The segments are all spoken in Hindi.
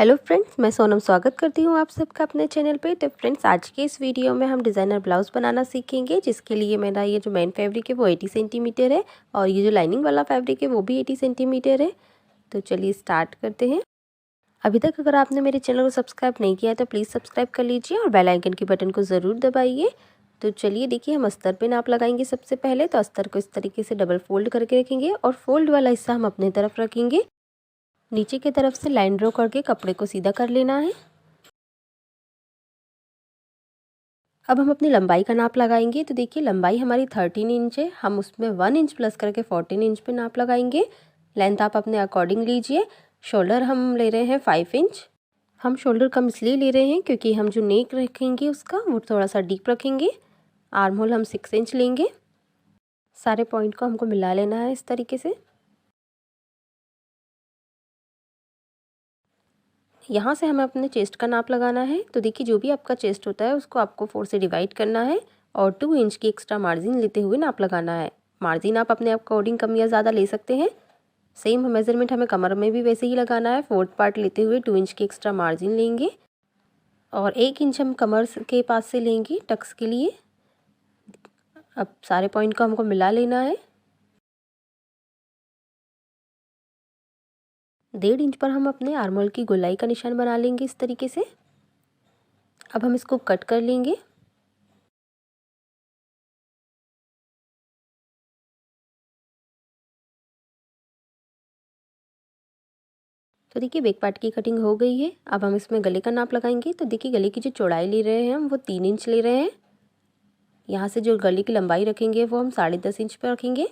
हेलो फ्रेंड्स, मैं सोनम स्वागत करती हूँ आप सबका अपने चैनल पे। तो फ्रेंड्स, आज के इस वीडियो में हम डिज़ाइनर ब्लाउज़ बनाना सीखेंगे, जिसके लिए मेरा ये जो मेन फैब्रिक है वो 80 सेंटीमीटर है और ये जो लाइनिंग वाला फैब्रिक है वो भी 80 सेंटीमीटर है। तो चलिए स्टार्ट करते हैं। अभी तक अगर आपने मेरे चैनल को सब्सक्राइब नहीं किया है तो प्लीज़ सब्सक्राइब कर लीजिए और बेल आइकन के बटन को ज़रूर दबाइए। तो चलिए देखिए, हम अस्तर पे नाप लगाएंगे। सबसे पहले तो अस्तर को इस तरीके से डबल फोल्ड करके रखेंगे और फोल्ड वाला हिस्सा हम अपने तरफ रखेंगे। नीचे की तरफ से लाइन ड्रॉ करके कपड़े को सीधा कर लेना है। अब हम अपनी लंबाई का नाप लगाएंगे। तो देखिए, लंबाई हमारी 13 इंच है, हम उसमें 1 इंच प्लस करके 14 इंच पे नाप लगाएंगे। लेंथ आप अपने अकॉर्डिंग लीजिए। शोल्डर हम ले रहे हैं 5 इंच। हम शोल्डर कम इसलिए ले रहे हैं क्योंकि हम जो नेक रखेंगे उसका वो थोड़ा सा डीप रखेंगे। आर्म होल हम 6 इंच लेंगे। सारे पॉइंट को हमको मिला लेना है इस तरीके से। यहाँ से हमें अपने चेस्ट का नाप लगाना है। तो देखिए, जो भी आपका चेस्ट होता है उसको आपको 4 से डिवाइड करना है और 2 इंच की एक्स्ट्रा मार्जिन लेते हुए नाप लगाना है। मार्जिन आप अपने अकॉर्डिंग कम या ज़्यादा ले सकते हैं। सेम मेजरमेंट हमें कमर में भी वैसे ही लगाना है। 4th पार्ट लेते हुए 2 इंच की एक्स्ट्रा मार्जिन लेंगे और 1 इंच हम कमर के पास से लेंगे टक्स के लिए। अब सारे पॉइंट को हमको मिला लेना है। 1.5 इंच पर हम अपने आर्म होल की गोलाई का निशान बना लेंगे इस तरीके से। अब हम इसको कट कर लेंगे। तो देखिए, बैक पार्ट की कटिंग हो गई है। अब हम इसमें गले का नाप लगाएंगे। तो देखिए, गले की जो चौड़ाई ले रहे हैं हम वो 3 इंच ले रहे हैं। यहाँ से जो गले की लंबाई रखेंगे वो हम 10.5 इंच पर रखेंगे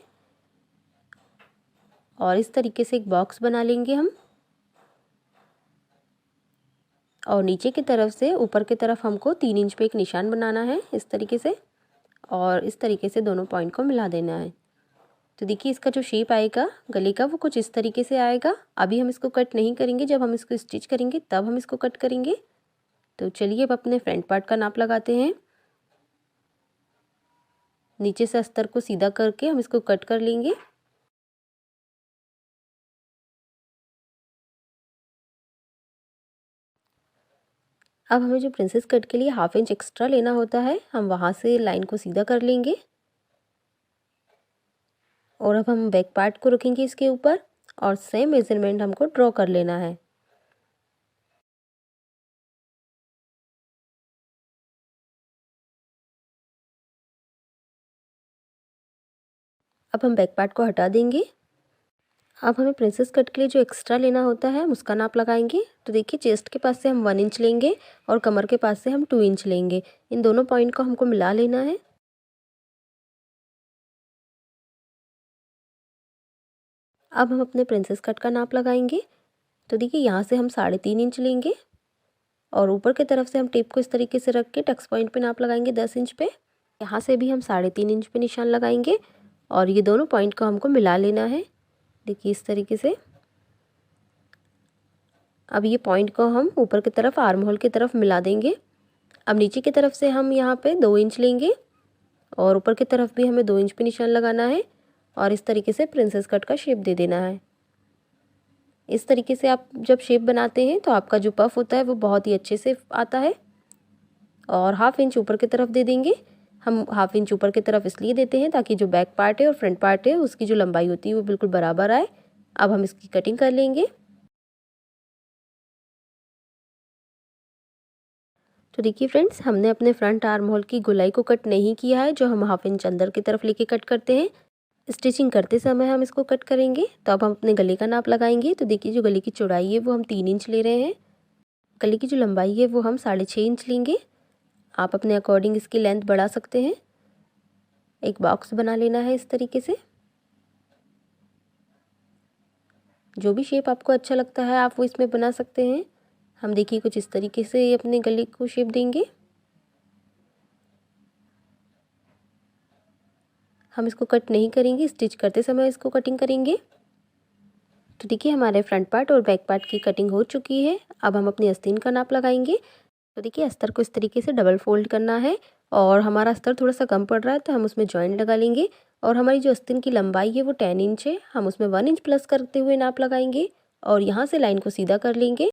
और इस तरीके से एक बॉक्स बना लेंगे हम। और नीचे की तरफ से ऊपर की तरफ हमको 3 इंच पे एक निशान बनाना है इस तरीके से और इस तरीके से दोनों पॉइंट को मिला देना है। तो देखिए, इसका जो शेप आएगा गले का वो कुछ इस तरीके से आएगा। अभी हम इसको कट नहीं करेंगे, जब हम इसको स्टिच करेंगे तब हम इसको कट करेंगे। तो चलिए अब अपने फ्रंट पार्ट का नाप लगाते हैं। नीचे से अस्तर को सीधा करके हम इसको कट कर लेंगे। अब हमें जो प्रिंसेस कट के लिए 1/2 इंच एक्स्ट्रा लेना होता है, हम वहाँ से लाइन को सीधा कर लेंगे और अब हम बैक पार्ट को रखेंगे इसके ऊपर और सेम मेजरमेंट हमको ड्रॉ कर लेना है। अब हम बैक पार्ट को हटा देंगे। अब हमें प्रिंसेस कट के लिए जो एक्स्ट्रा लेना होता है हम उसका नाप लगाएंगे। तो देखिए, चेस्ट के पास से हम 1 इंच लेंगे और कमर के पास से हम 2 इंच लेंगे। इन दोनों पॉइंट को हमको मिला लेना है। अब हम अपने प्रिंसेस कट का नाप लगाएंगे। तो देखिए, यहाँ से हम 3.5 इंच लेंगे और ऊपर की तरफ से हम टेप को इस तरीके से रख के टक्स पॉइंट पे नाप लगाएंगे 10 इंच पे। यहाँ से भी हम 3.5 इंच पे निशान लगाएंगे और ये दोनों पॉइंट को हमको मिला लेना है। देखिए इस तरीके से। अब ये पॉइंट को हम ऊपर की तरफ आर्म होल की तरफ मिला देंगे। अब नीचे की तरफ से हम यहाँ पे 2 इंच लेंगे और ऊपर की तरफ भी हमें 2 इंच पे निशान लगाना है और इस तरीके से प्रिंसेस कट का शेप दे देना है। इस तरीके से आप जब शेप बनाते हैं तो आपका जो पफ होता है वो बहुत ही अच्छे से आता है। और 1/2 इंच ऊपर की तरफ दे देंगे। हम 1/2 इंच ऊपर की तरफ इसलिए देते हैं ताकि जो बैक पार्ट है और फ्रंट पार्ट है उसकी जो लंबाई होती है वो बिल्कुल बराबर आए। अब हम इसकी कटिंग कर लेंगे। तो देखिए फ्रेंड्स, हमने अपने फ्रंट आर्म होल की गोलाई को कट नहीं किया है, जो हम 1/2 इंच अंदर की तरफ लेके कट करते हैं। स्टिचिंग करते समय हम इसको कट करेंगे। तो अब हम अपने गले का नाप लगाएंगे। तो देखिए, जो गले की चौड़ाई है वो हम 3 इंच ले रहे हैं। गले की जो लंबाई है वो हम 6.5 इंच लेंगे। आप अपने अकॉर्डिंग इसकी लेंथ बढ़ा सकते हैं। एक बॉक्स बना लेना है इस तरीके से। जो भी शेप आपको अच्छा लगता है आप वो इसमें बना सकते हैं। हम देखिए कुछ इस तरीके से अपने गले को शेप देंगे। हम इसको कट नहीं करेंगे, स्टिच करते समय इसको कटिंग करेंगे। तो देखिए, हमारे फ्रंट पार्ट और बैक पार्ट की कटिंग हो चुकी है। अब हम अपनी आस्तीन का नाप लगाएंगे। तो देखिए, अस्तर को इस तरीके से डबल फोल्ड करना है और हमारा अस्तर थोड़ा सा कम पड़ रहा है तो हम उसमें जॉइंट लगा लेंगे। और हमारी जो आस्तीन की लंबाई है वो 10 इंच है, हम उसमें 1 इंच प्लस करते हुए नाप लगाएंगे और यहाँ से लाइन को सीधा कर लेंगे।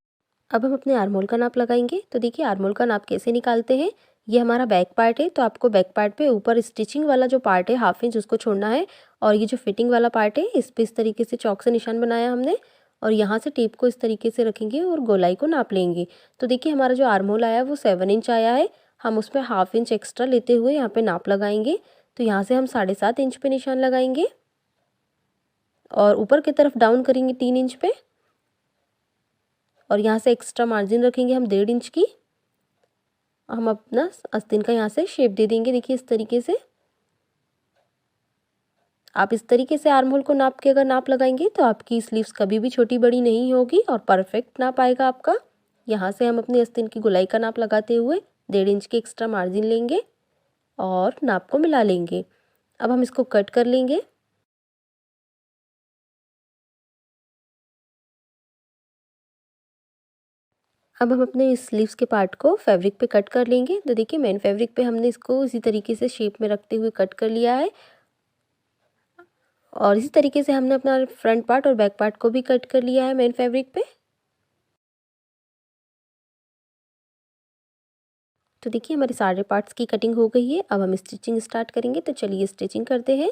अब हम अपने आर्म होल का नाप लगाएंगे। तो देखिए आर्म होल का नाप कैसे निकालते हैं। ये हमारा बैक पार्ट है, तो आपको बैक पार्ट पे ऊपर स्टिचिंग वाला जो पार्ट है 1/2 इंच उसको छोड़ना है, और ये जो फिटिंग वाला पार्ट है इस पे इस तरीके से चौक से निशान बनाया हमने, और यहाँ से टेप को इस तरीके से रखेंगे और गोलाई को नाप लेंगे। तो देखिए हमारा जो आर्म होल आया वो 7 इंच आया है। हम उसमें 1/2 इंच एक्स्ट्रा लेते हुए यहाँ पे नाप लगाएंगे। तो यहाँ से हम 7.5 इंच पे निशान लगाएंगे और ऊपर की तरफ डाउन करेंगे 3 इंच पे, और यहाँ से एक्स्ट्रा मार्जिन रखेंगे हम 1.5 इंच की। हम अपना आस्तीन का यहाँ से शेप दे देंगे। देखिए इस तरीके से आप इस तरीके से आर्म होल को नाप के अगर नाप लगाएंगे तो आपकी स्लीव्स कभी भी छोटी बड़ी नहीं होगी और परफेक्ट नाप आएगा आपका। यहाँ से हम अपनी आस्तीन की गोलाई का नाप लगाते हुए 1.5 इंच की एक्स्ट्रा मार्जिन लेंगे और नाप को मिला लेंगे। अब हम इसको कट कर लेंगे। अब हम अपने स्लीव्स के पार्ट को फैब्रिक पे कट कर लेंगे। तो देखिए मेन फैब्रिक पे हमने इसको इसी तरीके से शेप में रखते हुए कट कर लिया है, और इसी तरीके से हमने अपना फ्रंट पार्ट और बैक पार्ट को भी कट कर लिया है मेन फैब्रिक पे। तो देखिए हमारे सारे पार्ट्स की कटिंग हो गई है। अब हम स्टिचिंग स्टार्ट करेंगे। तो चलिए स्टिचिंग करते हैं।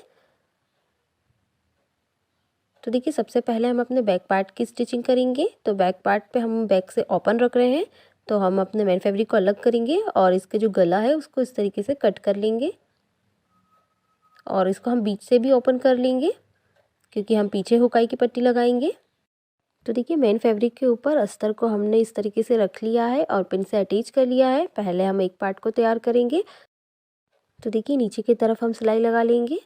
तो देखिए सबसे पहले हम अपने बैक पार्ट की स्टिचिंग करेंगे। तो बैक पार्ट पे हम बैक से ओपन रख रहे हैं, तो हम अपने मेन फैब्रिक को अलग करेंगे और इसके जो गला है उसको इस तरीके से कट कर लेंगे, और इसको हम बीच से भी ओपन कर लेंगे क्योंकि हम पीछे हुकाई की पट्टी लगाएंगे। तो देखिए मेन फैब्रिक के ऊपर अस्तर को हमने इस तरीके से रख लिया है और पिन से अटैच कर लिया है। पहले हम एक पार्ट को तैयार करेंगे। तो देखिए नीचे की तरफ हम सिलाई लगा लेंगे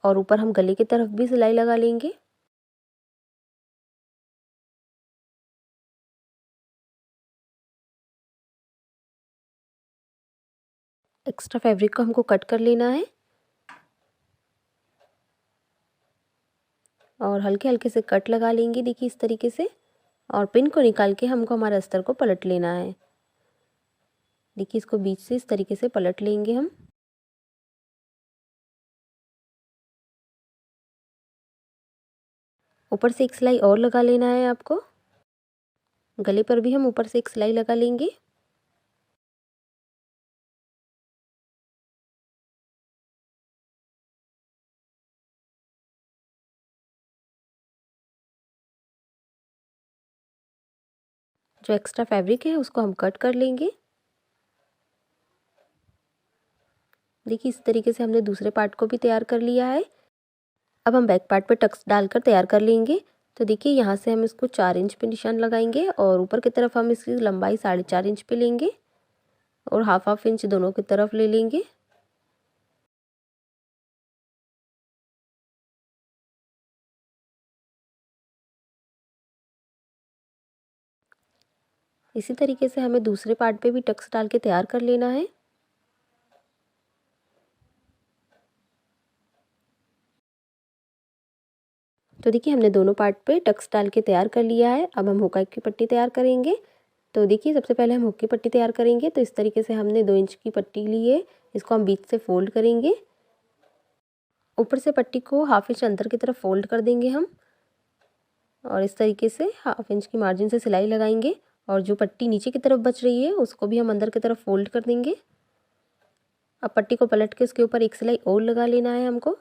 और ऊपर हम गले की तरफ भी सिलाई लगा लेंगे। एक्स्ट्रा फैब्रिक को हमको कट कर लेना है और हल्के हल्के से कट लगा लेंगे। देखिए इस तरीके से, और पिन को निकाल के हमको हमारे अस्तर को पलट लेना है। देखिए इसको बीच से इस तरीके से पलट लेंगे हम। ऊपर से एक सिलाई और लगा लेना है आपको। गले पर भी हम ऊपर से एक सिलाई लगा लेंगे। जो एक्स्ट्रा फैब्रिक है उसको हम कट कर लेंगे। देखिए इस तरीके से हमने दूसरे पार्ट को भी तैयार कर लिया है। अब हम बैक पार्ट पे टक्स डालकर तैयार कर लेंगे। तो देखिए यहाँ से हम इसको 4 इंच पे निशान लगाएंगे और ऊपर की तरफ हम इसकी लंबाई 4.5 इंच पे लेंगे और हाफ इंच दोनों की तरफ ले लेंगे। इसी तरीके से हमें दूसरे पार्ट पे भी टक्स डाल के तैयार कर लेना है। तो देखिए हमने दोनों पार्ट पे टक्स डाल के तैयार कर लिया है। अब हम हुक की पट्टी तैयार करेंगे। तो देखिए सबसे पहले हम हुक की पट्टी तैयार करेंगे। तो इस तरीके से हमने 2 इंच की पट्टी ली है, इसको हम बीच से फोल्ड करेंगे। ऊपर से पट्टी को हाफ इंच अंदर की तरफ फोल्ड कर देंगे हम, और इस तरीके से हाफ इंच की मार्जिन से सिलाई लगाएंगे, और जो पट्टी नीचे की तरफ बच रही है उसको भी हम अंदर की तरफ फोल्ड कर देंगे। अब पट्टी को पलट के उसके ऊपर एक सिलाई और लगा लेना है हमको।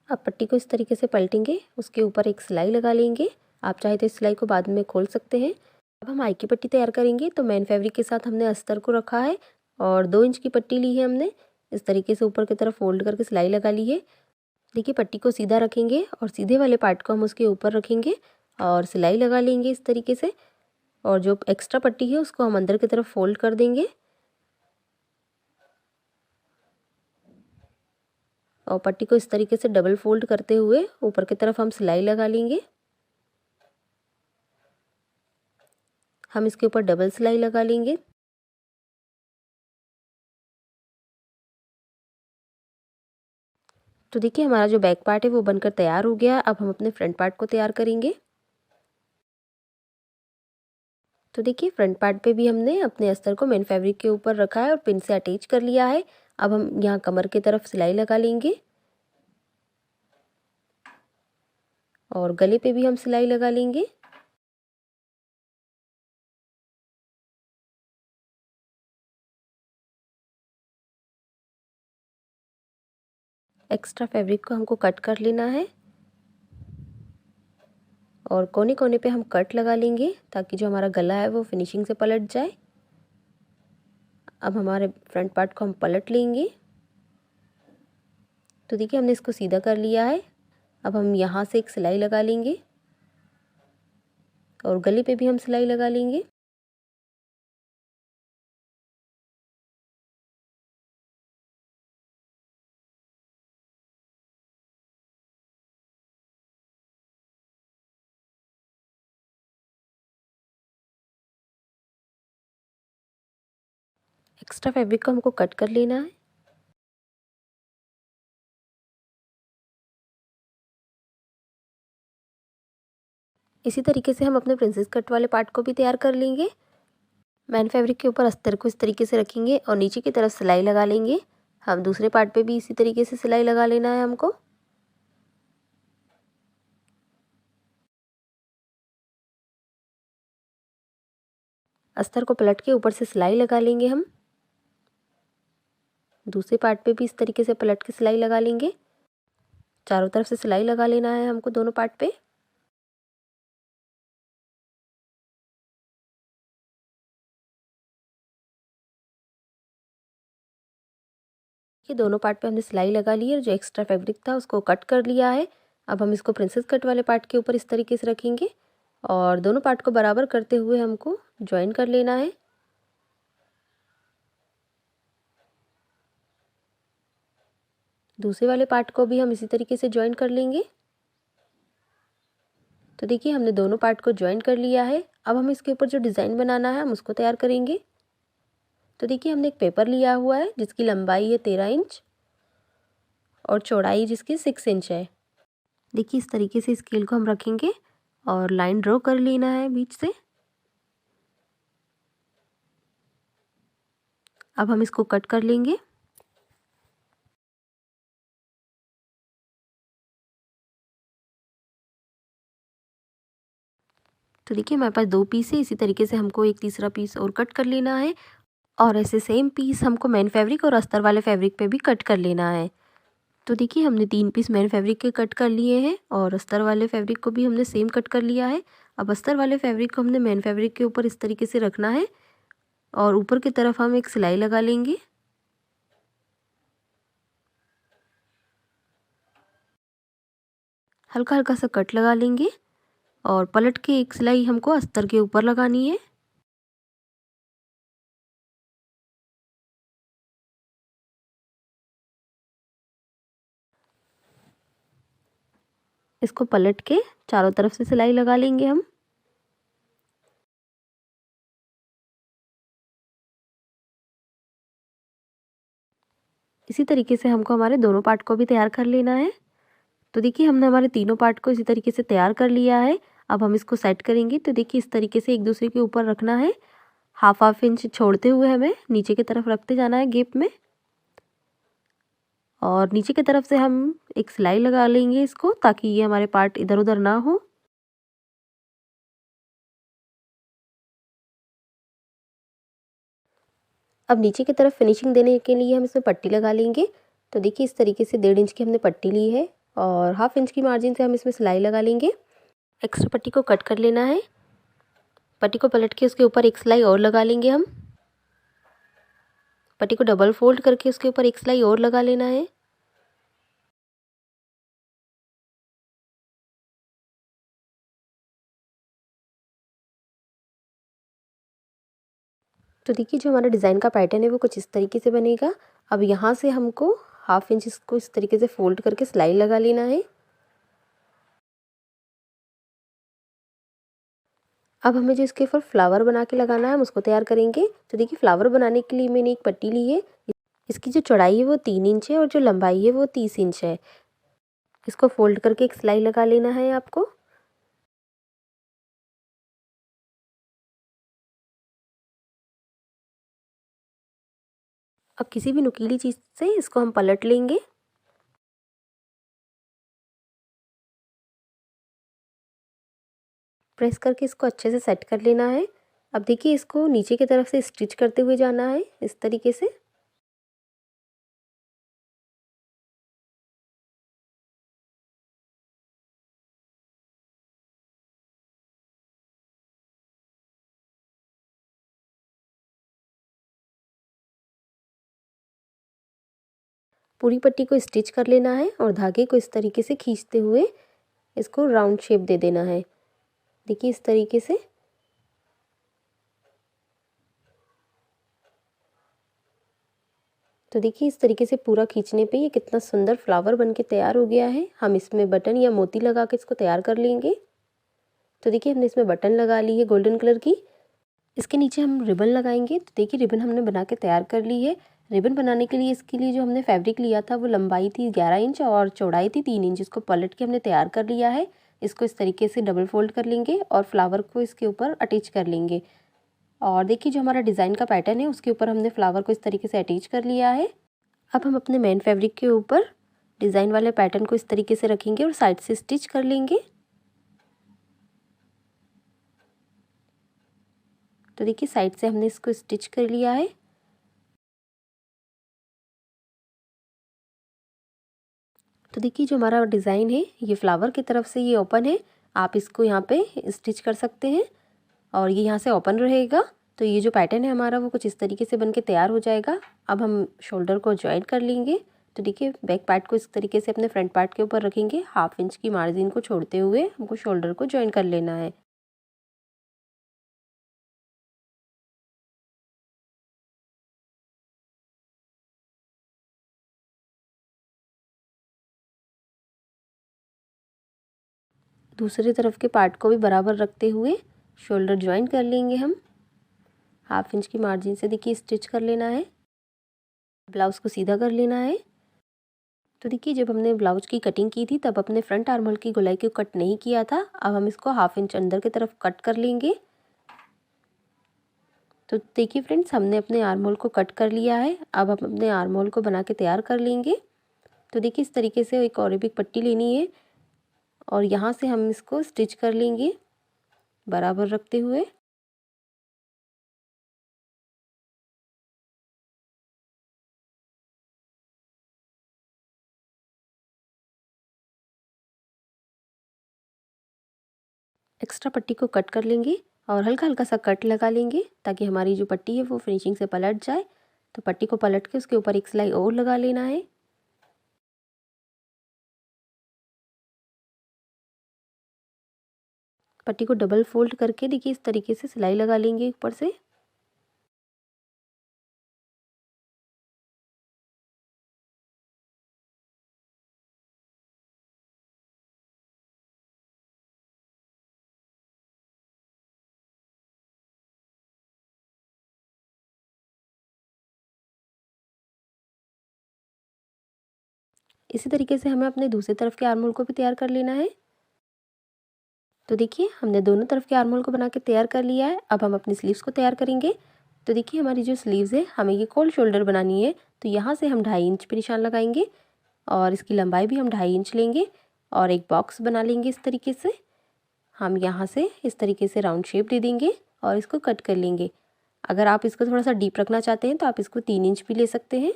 अब पट्टी को इस तरीके से पलटेंगे, उसके ऊपर एक सिलाई लगा लेंगे। आप चाहे तो इस सिलाई को बाद में खोल सकते हैं। अब हम आई की पट्टी तैयार करेंगे। तो मेन फैब्रिक के साथ हमने अस्तर को रखा है और 2 इंच की पट्टी ली है हमने। इस तरीके से ऊपर की तरफ फोल्ड करके सिलाई लगा ली है। देखिए पट्टी को सीधा रखेंगे और सीधे वाले पार्ट को हम उसके ऊपर रखेंगे और सिलाई लगा लेंगे इस तरीके से, और जो एक्स्ट्रा पट्टी है उसको हम अंदर की तरफ फोल्ड कर देंगे और पट्टी को इस तरीके से डबल फोल्ड करते हुए ऊपर की तरफ हम सिलाई लगा लेंगे। हम इसके ऊपर डबल सिलाई लगा लेंगे। तो देखिए हमारा जो बैक पार्ट है वो बनकर तैयार हो गया। अब हम अपने फ्रंट पार्ट को तैयार करेंगे। तो देखिए फ्रंट पार्ट पे भी हमने अपने अस्तर को मेन फैब्रिक के ऊपर रखा है और पिन से अटैच कर लिया है। अब हम यहाँ कमर की तरफ सिलाई लगा लेंगे और गले पे भी हम सिलाई लगा लेंगे। एक्स्ट्रा फैब्रिक को हमको कट कर लेना है और कोने कोने पे हम कट लगा लेंगे ताकि जो हमारा गला है वो फिनिशिंग से पलट जाए। अब हमारे फ्रंट पार्ट को हम पलट लेंगे। तो देखिए हमने इसको सीधा कर लिया है। अब हम यहाँ से एक सिलाई लगा लेंगे और गले पे भी हम सिलाई लगा लेंगे। एक्स्ट्रा फैब्रिक को हमको कट कर लेना है। इसी तरीके से हम अपने प्रिंसेस कट वाले पार्ट को भी तैयार कर लेंगे। मैन फैब्रिक के ऊपर अस्तर को इस तरीके से रखेंगे और नीचे की तरफ सिलाई लगा लेंगे। हम दूसरे पार्ट पे भी इसी तरीके से सिलाई लगा लेना है हमको। अस्तर को पलट के ऊपर से सिलाई लगा लेंगे हम। दूसरे पार्ट पे भी इस तरीके से पलट के सिलाई लगा लेंगे। चारों तरफ से सिलाई लगा लेना है हमको दोनों पार्ट पे। ये दोनों पार्ट पे हमने सिलाई लगा ली है। जो एक्स्ट्रा फैब्रिक था उसको कट कर लिया है। अब हम इसको प्रिंसेस कट वाले पार्ट के ऊपर इस तरीके से रखेंगे और दोनों पार्ट को बराबर करते हुए हमको ज्वाइन कर लेना है। दूसरे वाले पार्ट को भी हम इसी तरीके से ज्वाइन कर लेंगे। तो देखिए हमने दोनों पार्ट को ज्वाइन कर लिया है। अब हम इसके ऊपर जो डिज़ाइन बनाना है हम उसको तैयार करेंगे। तो देखिए हमने एक पेपर लिया हुआ है जिसकी लंबाई है 13 इंच और चौड़ाई जिसकी 6 इंच है। देखिए इस तरीके से स्केल को हम रखेंगे और लाइन ड्रॉ कर लेना है बीच से। अब हम इसको कट कर लेंगे। तो देखिए हमारे पास 2 पीस है। इसी तरीके से हमको एक तीसरा पीस और कट कर लेना है और ऐसे सेम पीस हमको मैन फैब्रिक और अस्तर वाले फैब्रिक पे भी कट कर लेना है। तो देखिए हमने 3 पीस मैन फैब्रिक के कट कर लिए हैं और अस्तर वाले फैब्रिक को भी हमने सेम कट कर लिया है। अब अस्तर वाले फैब्रिक को हमने मैन फैब्रिक के ऊपर इस तरीके से रखना है और ऊपर की तरफ हम एक सिलाई लगा लेंगे। हल्का हल्का सा कट लगा लेंगे और पलट के एक सिलाई हमको अस्तर के ऊपर लगानी है। इसको पलट के चारों तरफ से सिलाई लगा लेंगे हम। इसी तरीके से हमको हमारे दोनों पार्ट को भी तैयार कर लेना है। तो देखिए हमने हमारे तीनों पार्ट को इसी तरीके से तैयार कर लिया है। अब हम इसको सेट करेंगे। तो देखिए इस तरीके से एक दूसरे के ऊपर रखना है। हाफ इंच छोड़ते हुए हमें नीचे की तरफ रखते जाना है गैप में और नीचे की तरफ से हम एक सिलाई लगा लेंगे इसको ताकि ये हमारे पार्ट इधर उधर ना हो। अब नीचे की तरफ फिनिशिंग देने के लिए हम इसमें पट्टी लगा लेंगे। तो देखिए इस तरीके से 1.5 इंच की हमने पट्टी ली है और हाफ इंच की मार्जिन से हम इसमें सिलाई लगा लेंगे। एक्स्ट्रा पट्टी को कट कर लेना है। पट्टी को पलट के उसके ऊपर एक सिलाई और लगा लेंगे हम। पट्टी को डबल फोल्ड करके उसके ऊपर एक सिलाई और लगा लेना है। तो देखिए जो हमारा डिज़ाइन का पैटर्न है वो कुछ इस तरीके से बनेगा। अब यहाँ से हमको हाफ इंच इसको इस तरीके से फोल्ड करके सिलाई लगा लेना है। अब हमें जो इसके ऊपर फ्लावर बना के लगाना है हम उसको तैयार करेंगे। तो देखिए फ्लावर बनाने के लिए मैंने एक पट्टी ली है। इसकी जो चौड़ाई है वो 3 इंच है और जो लंबाई है वो 30 इंच है। इसको फोल्ड करके एक सिलाई लगा लेना है आपको। अब किसी भी नुकीली चीज़ से इसको हम पलट लेंगे। प्रेस करके इसको अच्छे से सेट कर लेना है। अब देखिए इसको नीचे की तरफ से स्टिच करते हुए जाना है इस तरीके से। पूरी पट्टी को स्टिच कर लेना है और धागे को इस तरीके से खींचते हुए इसको राउंड शेप दे देना है। देखिए इस तरीके से। तो देखिए इस तरीके से पूरा खींचने पे ये कितना सुंदर फ्लावर बनके तैयार हो गया है। हम इसमें बटन या मोती लगा के इसको तैयार कर लेंगे। तो देखिए हमने इसमें बटन लगा ली है गोल्डन कलर की। इसके नीचे हम रिबन लगाएंगे। तो देखिए रिबन हमने बना के तैयार कर ली है। रिबन बनाने के लिए इसके लिए जो हमने फैब्रिक लिया था वो लंबाई थी 11 इंच और चौड़ाई थी 3 इंच। इसको पलट के हमने तैयार कर लिया है। इसको इस तरीके से डबल फोल्ड कर लेंगे और फ्लावर को इसके ऊपर अटैच कर लेंगे। और देखिए जो हमारा डिज़ाइन का पैटर्न है उसके ऊपर हमने फ्लावर को इस तरीके से अटैच कर लिया है। अब हम अपने मेन फैब्रिक के ऊपर डिज़ाइन वाले पैटर्न को इस तरीके से रखेंगे और साइड से स्टिच कर लेंगे। तो देखिए साइड से हमने इसको स्टिच कर लिया है। तो देखिए जो हमारा डिज़ाइन है ये फ्लावर की तरफ से ये ओपन है। आप इसको यहाँ पे स्टिच कर सकते हैं और ये यहाँ से ओपन रहेगा। तो ये जो पैटर्न है हमारा वो कुछ इस तरीके से बन के तैयार हो जाएगा। अब हम शोल्डर को जॉइन कर लेंगे। तो देखिए बैक पार्ट को इस तरीके से अपने फ्रंट पार्ट के ऊपर रखेंगे। 1/2 इंच की मार्जिन को छोड़ते हुए हमको शोल्डर को जॉइन कर लेना है। दूसरी तरफ के पार्ट को भी बराबर रखते हुए शोल्डर जॉइन कर लेंगे हम। 1/2 इंच की मार्जिन से देखिए स्टिच कर लेना है। ब्लाउज़ को सीधा कर लेना है। तो देखिए जब हमने ब्लाउज की कटिंग की थी तब अपने फ्रंट आर्म होल की गोलाई को कट नहीं किया था। अब हम इसको 1/2 इंच अंदर की तरफ कट कर लेंगे। तो देखिए फ्रेंड्स हमने अपने आर्म होल को कट कर लिया है। अब हम अपने आर्म होल को बना के तैयार कर लेंगे। तो देखिए इस तरीके से एक और एक पट्टी लेनी है और यहाँ से हम इसको स्टिच कर लेंगे बराबर रखते हुए। एक्स्ट्रा पट्टी को कट कर लेंगे और हल्का हल्का सा कट लगा लेंगे ताकि हमारी जो पट्टी है वो फिनिशिंग से पलट जाए। तो पट्टी को पलट के उसके ऊपर एक सिलाई और लगा लेना है। पट्टी को डबल फोल्ड करके देखिए इस तरीके से सिलाई लगा लेंगे ऊपर से। इसी तरीके से हमें अपने दूसरी तरफ के आर्म होल को भी तैयार कर लेना है। तो देखिए हमने दोनों तरफ के आर्म होल को बना के तैयार कर लिया है। अब हम अपनी स्लीव्स को तैयार करेंगे। तो देखिए हमारी जो स्लीव्स है हमें ये कोल्ड शोल्डर बनानी है। तो यहाँ से हम 2.5 इंच पे निशान लगाएंगे और इसकी लंबाई भी हम 2.5 इंच लेंगे और एक बॉक्स बना लेंगे। इस तरीके से हम यहाँ से इस तरीके से राउंड शेप दे देंगे और इसको कट कर लेंगे। अगर आप इसको थोड़ा सा डीप रखना चाहते हैं तो आप इसको 3 इंच भी ले सकते हैं।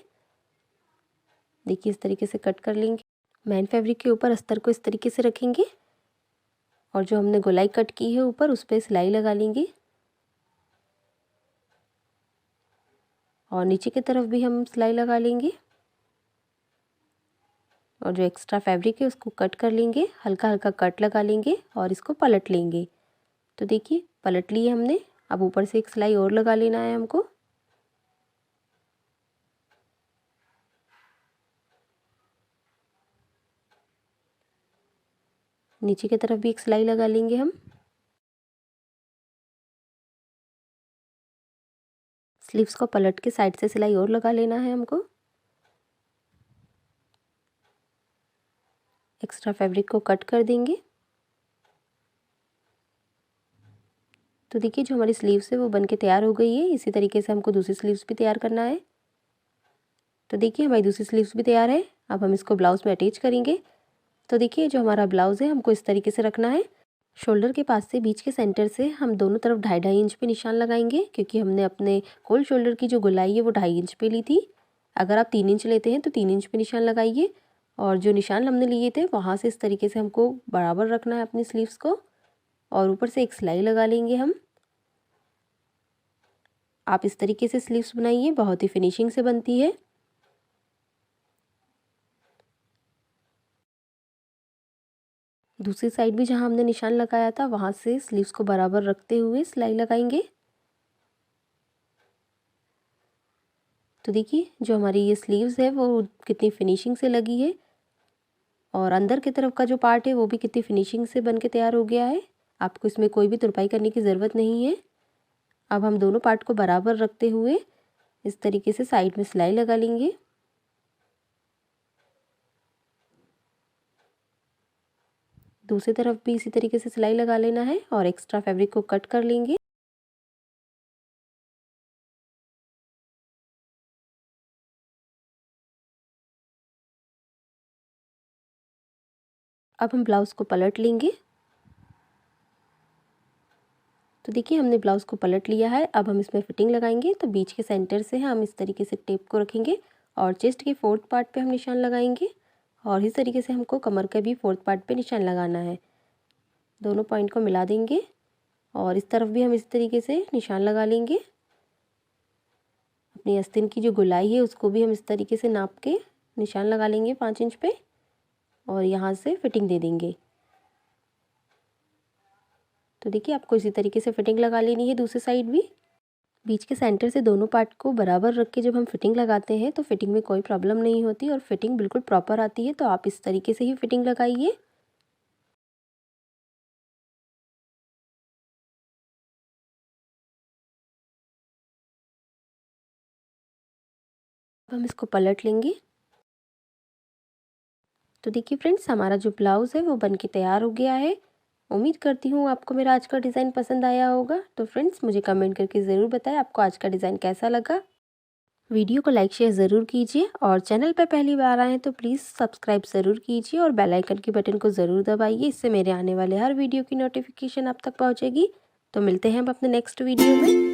देखिए इस तरीके से कट कर लेंगे। मेन फैब्रिक के ऊपर अस्तर को इस तरीके से रखेंगे और जो हमने गोलाई कट की है ऊपर उस पर सिलाई लगा लेंगे और नीचे की तरफ भी हम सिलाई लगा लेंगे और जो एक्स्ट्रा फैब्रिक है उसको कट कर लेंगे। हल्का हल्का कट लगा लेंगे और इसको पलट लेंगे। तो देखिए पलट लिए हमने। अब ऊपर से एक सिलाई और लगा लेना है हमको। नीचे की तरफ भी एक सिलाई लगा लेंगे हम। स्लीव्स को पलट के साइड से सिलाई और लगा लेना है हमको। एक्स्ट्रा फैब्रिक को कट कर देंगे। तो देखिए जो हमारी स्लीव्स है वो बनके तैयार हो गई है। इसी तरीके से हमको दूसरी स्लीव्स भी तैयार करना है। तो देखिए हमारी दूसरी स्लीव्स भी तैयार है। अब हम इसको ब्लाउज में अटैच करेंगे। तो देखिए जो हमारा ब्लाउज़ है हमको इस तरीके से रखना है। शोल्डर के पास से बीच के सेंटर से हम दोनों तरफ 2.5 इंच पे निशान लगाएंगे, क्योंकि हमने अपने कोल्ड शोल्डर की जो गोलाई है वो 2.5 इंच पे ली थी। अगर आप 3 इंच लेते हैं तो 3 इंच पे निशान लगाइए। और जो निशान हमने लिए थे वहाँ से इस तरीके से हमको बराबर रखना है अपनी स्लीव्स को, और ऊपर से एक सिलाई लगा लेंगे हम। आप इस तरीके से स्लीव्स बनाइए, बहुत ही फिनिशिंग से बनती है। दूसरी साइड भी जहाँ हमने निशान लगाया था वहाँ से स्लीव्स को बराबर रखते हुए सिलाई लगाएंगे। तो देखिए जो हमारी ये स्लीव्स है वो कितनी फिनिशिंग से लगी है, और अंदर की तरफ का जो पार्ट है वो भी कितनी फिनिशिंग से बन के तैयार हो गया है। आपको इसमें कोई भी तुरपाई करने की ज़रूरत नहीं है। अब हम दोनों पार्ट को बराबर रखते हुए इस तरीके से साइड में सिलाई लगा लेंगे। दूसरी तरफ भी इसी तरीके से सिलाई लगा लेना है और एक्स्ट्रा फैब्रिक को कट कर लेंगे। अब हम ब्लाउज़ को पलट लेंगे। तो देखिए हमने ब्लाउज़ को पलट लिया है। अब हम इसमें फिटिंग लगाएंगे। तो बीच के सेंटर से हम इस तरीके से टेप को रखेंगे और चेस्ट के 4th पार्ट पे हम निशान लगाएंगे, और इस तरीके से हमको कमर का भी 4th पार्ट पे निशान लगाना है। दोनों पॉइंट को मिला देंगे और इस तरफ भी हम इस तरीके से निशान लगा लेंगे। अपनी आस्तीन की जो गोलाई है उसको भी हम इस तरीके से नाप के निशान लगा लेंगे 5 इंच पे, और यहाँ से फिटिंग दे देंगे। तो देखिए आपको इसी तरीके से फिटिंग लगा लेनी है दूसरी साइड भी। बीच के सेंटर से दोनों पार्ट को बराबर रख के जब हम फिटिंग लगाते हैं तो फिटिंग में कोई प्रॉब्लम नहीं होती और फिटिंग बिल्कुल प्रॉपर आती है। तो आप इस तरीके से ही फिटिंग लगाइए। अब हम इसको पलट लेंगे। तो देखिए फ्रेंड्स हमारा जो ब्लाउज़ है वो बन के तैयार हो गया है। उम्मीद करती हूँ आपको मेरा आज का डिज़ाइन पसंद आया होगा। तो फ्रेंड्स मुझे कमेंट करके ज़रूर बताएं आपको आज का डिज़ाइन कैसा लगा। वीडियो को लाइक शेयर ज़रूर कीजिए, और चैनल पर पहली बार आए हैं तो प्लीज़ सब्सक्राइब ज़रूर कीजिए और बेल आइकन की बटन को ज़रूर दबाइए। इससे मेरे आने वाले हर वीडियो की नोटिफिकेशन आप तक पहुँचेगी। तो मिलते हैं हम अपने नेक्स्ट वीडियो में।